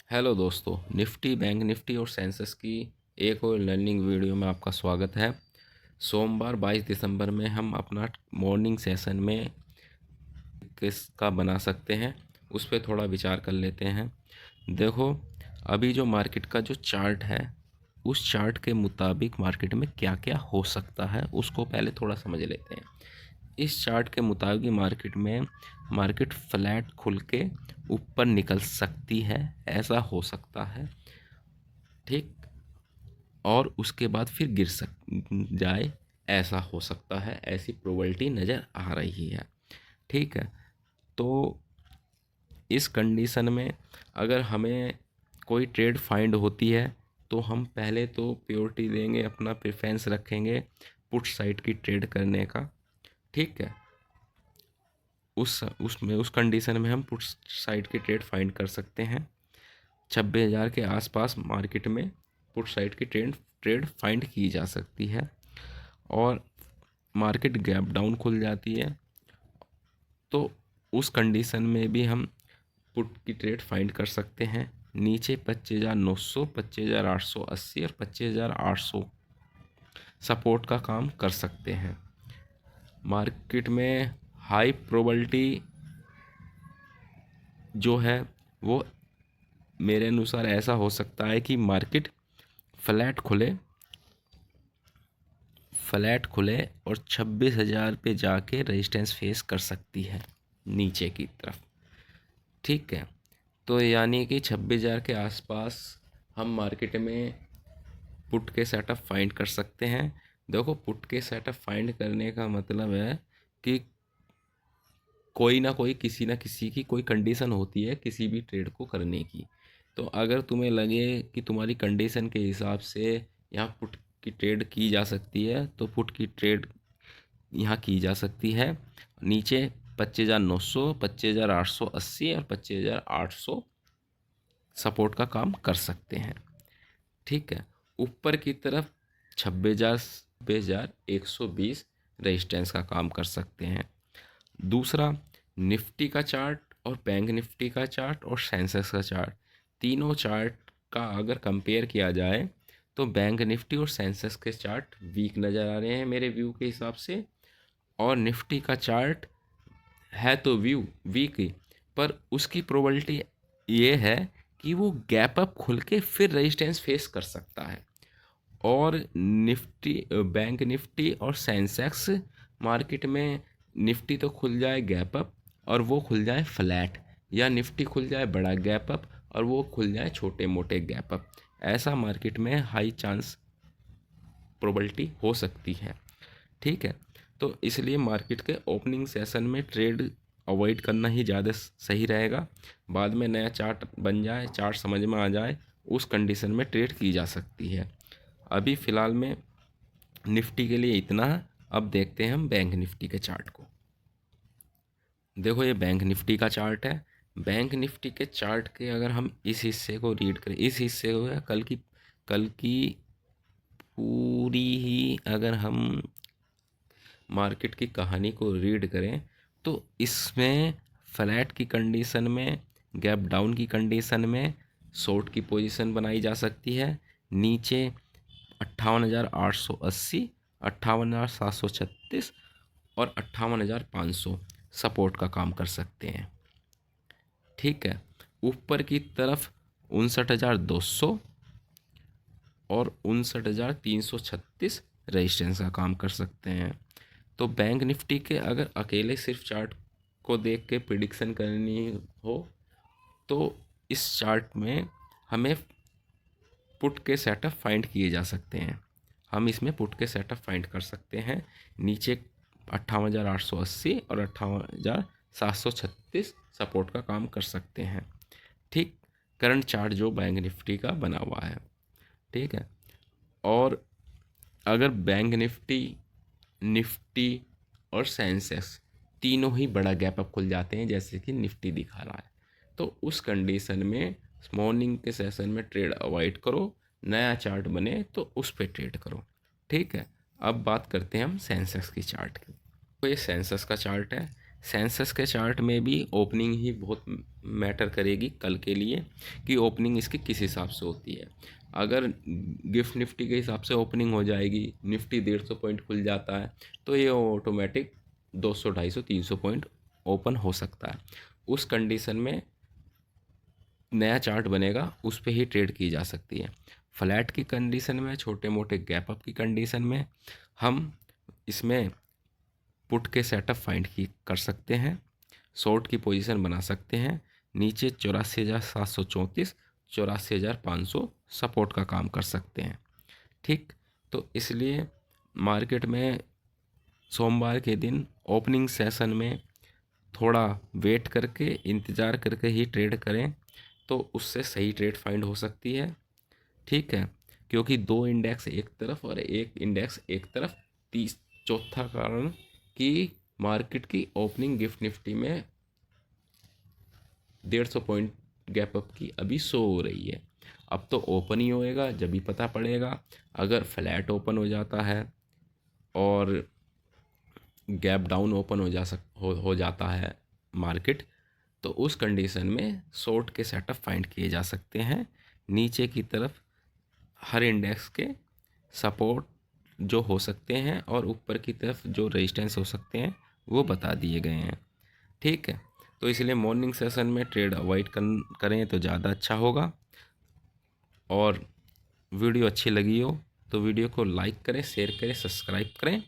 Hello दोस्तों, Nifty, bank Nifty और Sensex की एक और लर्निंग वीडियो में आपका स्वागत है। सोमवार 22 दिसंबर में हम अपना मॉर्निंग सेशन में किसका बना सकते हैं उस पर थोड़ा विचार कर लेते हैं। देखो, अभी जो मार्केट का जो चार्ट है उस चार्ट के मुताबिक मार्केट में क्या क्या हो सकता है उसको पहले थोड़ा समझ लेते हैं। इस चार्ट के मुताबिक मार्केट फ्लैट खुल के ऊपर निकल सकती है, ऐसा हो सकता है। ठीक। और उसके बाद फिर गिर सक जाए, ऐसा हो सकता है, ऐसी प्रोबेबिलिटी नज़र आ रही है। ठीक है। तो इस कंडीशन में अगर हमें कोई ट्रेड फाइंड होती है तो हम पहले तो प्योरिटी देंगे, अपना प्रेफरेंस रखेंगे पुट साइड की ट्रेड करने का। ठीक है। उस कंडीशन में हम पुट साइड की ट्रेड फाइंड कर सकते हैं। 26,000 के आसपास मार्केट में पुट साइड की ट्रेड फाइंड की जा सकती है। और मार्केट गैप डाउन खुल जाती है तो उस कंडीशन में भी हम पुट की ट्रेड फाइंड कर सकते हैं। नीचे 25,900, 25,880 और 25,800 सपोर्ट का काम कर सकते हैं। मार्केट में हाई प्रोबेबिलिटी जो है वो मेरे अनुसार ऐसा हो सकता है कि मार्केट फ्लैट खुले और 26,000 पे जाके रेजिस्टेंस फेस कर सकती है नीचे की तरफ। ठीक है। तो यानी कि 26,000 के आसपास हम मार्केट में पुट के सेटअप फाइंड कर सकते हैं। देखो, पुट के सेटअप फाइंड करने का मतलब है कि कोई ना कोई, किसी ना किसी की कोई कंडीशन होती है किसी भी ट्रेड को करने की। तो अगर तुम्हें लगे कि तुम्हारी कंडीशन के हिसाब से यहाँ पुट की ट्रेड की जा सकती है तो पुट की ट्रेड यहाँ की जा सकती है। नीचे 25,900, 25,880 और 25,800 सपोर्ट का काम कर सकते हैं। ठीक है। ऊपर की तरफ 26,120 रेजिस्टेंस का काम कर सकते हैं। दूसरा, निफ्टी का चार्ट और बैंक निफ्टी का चार्ट और सेंसेक्स का चार्ट, तीनों चार्ट का अगर कंपेयर किया जाए तो बैंक निफ्टी और सेंसेक्स के चार्ट वीक नज़र आ रहे हैं मेरे व्यू के हिसाब से। और निफ्टी का चार्ट है तो व्यू वीक ही, पर उसकी प्रोबेबिलिटी ये है कि वो गैप अप खुल के फिर रेजिस्टेंस फेस कर सकता है। और निफ्टी, बैंक निफ्टी और सेंसेक्स मार्केट में निफ्टी तो खुल जाए गैप अप और वो खुल जाए फ्लैट, या निफ्टी खुल जाए बड़ा गैप अप और वो खुल जाए छोटे मोटे गैप अप, ऐसा मार्केट में हाई चांस प्रोबेबिलिटी हो सकती है। ठीक है। तो इसलिए मार्केट के ओपनिंग सेशन में ट्रेड अवॉइड करना ही ज़्यादा सही रहेगा। बाद में नया चार्ट बन जाए, चार्ट समझ में आ जाए, उस कंडीशन में ट्रेड की जा सकती है। अभी फ़िलहाल में निफ्टी के लिए इतना है। अब देखते हैं हम बैंक निफ्टी के चार्ट को। देखो, ये बैंक निफ्टी का चार्ट है। बैंक निफ्टी के चार्ट के अगर हम इस हिस्से को रीड करें, इस हिस्से को है कल की पूरी ही अगर हम मार्केट की कहानी को रीड करें तो इसमें फ्लैट की कंडीशन में, गैप डाउन की कंडीशन में शॉर्ट की पोजीशन बनाई जा सकती है। नीचे 58,880, 58,736 और 58,500 सपोर्ट का काम कर सकते हैं। ठीक है। ऊपर की तरफ 59,200 और 59,336 रेजिस्टेंस का काम कर सकते हैं। तो बैंक निफ्टी के अगर अकेले सिर्फ चार्ट को देख के प्रिडिक्शन करनी हो तो इस चार्ट में हमें पुट के सेटअप फाइंड किए जा सकते हैं। हम इसमें पुट के सेटअप फाइंड कर सकते हैं। नीचे 58,880 और 58,736 सपोर्ट का काम कर सकते हैं। ठीक। करंट चार्ट जो बैंक निफ्टी का बना हुआ है। ठीक है। और अगर बैंक निफ्टी, निफ्टी और सेंसेक्स तीनों ही बड़ा गैप अप खुल जाते हैं जैसे कि निफ्टी दिखा रहा है, तो उस कंडीशन में मॉर्निंग के सेशन में ट्रेड अवॉइड करो। नया चार्ट बने तो उस पर ट्रेड करो। ठीक है। अब बात करते हैं हम सेंसेक्स की चार्ट की। तो ये सेंसेक्स का चार्ट है। सेंसस के चार्ट में भी ओपनिंग ही बहुत मैटर करेगी कल के लिए, कि ओपनिंग इसकी किस हिसाब से होती है। अगर गिफ्ट निफ्टी के हिसाब से ओपनिंग हो जाएगी, निफ्टी 150 पॉइंट खुल जाता है, तो ये ऑटोमेटिक 200 250 300 पॉइंट ओपन हो सकता है। उस कंडीशन में नया चार्ट बनेगा, उस पर ही ट्रेड की जा सकती है। फ्लैट की कंडीशन में, छोटे मोटे गैप अप की कंडीशन में हम इसमें पुट के सेटअप फाइंड की कर सकते हैं, शॉर्ट की पोजीशन बना सकते हैं। नीचे 84,734 84,500 सपोर्ट का काम कर सकते हैं। ठीक, तो इसलिए मार्केट में सोमवार के दिन ओपनिंग सेशन में थोड़ा वेट करके, इंतज़ार करके ही ट्रेड करें, तो उससे सही ट्रेड फाइंड हो सकती है। ठीक है, क्योंकि दो इंडेक्स एक तरफ और एक इंडेक्स एक तरफ, चौथा कारण कि मार्केट की ओपनिंग गिफ्ट निफ्टी में 150 पॉइंट गैप अप की अभी शो हो रही है। अब तो ओपन ही होएगा जब भी पता पड़ेगा। अगर फ्लैट ओपन हो जाता है और गैप डाउन ओपन हो जाता है मार्केट, तो उस कंडीशन में शॉर्ट के सेटअप फाइंड किए जा सकते हैं। नीचे की तरफ हर इंडेक्स के सपोर्ट जो हो सकते हैं और ऊपर की तरफ जो रेजिस्टेंस हो सकते हैं वो बता दिए गए हैं। ठीक है, तो इसलिए मॉर्निंग सेशन में ट्रेड अवॉइड करें तो ज़्यादा अच्छा होगा। और वीडियो अच्छी लगी हो तो वीडियो को लाइक करें, शेयर करें, सब्सक्राइब करें।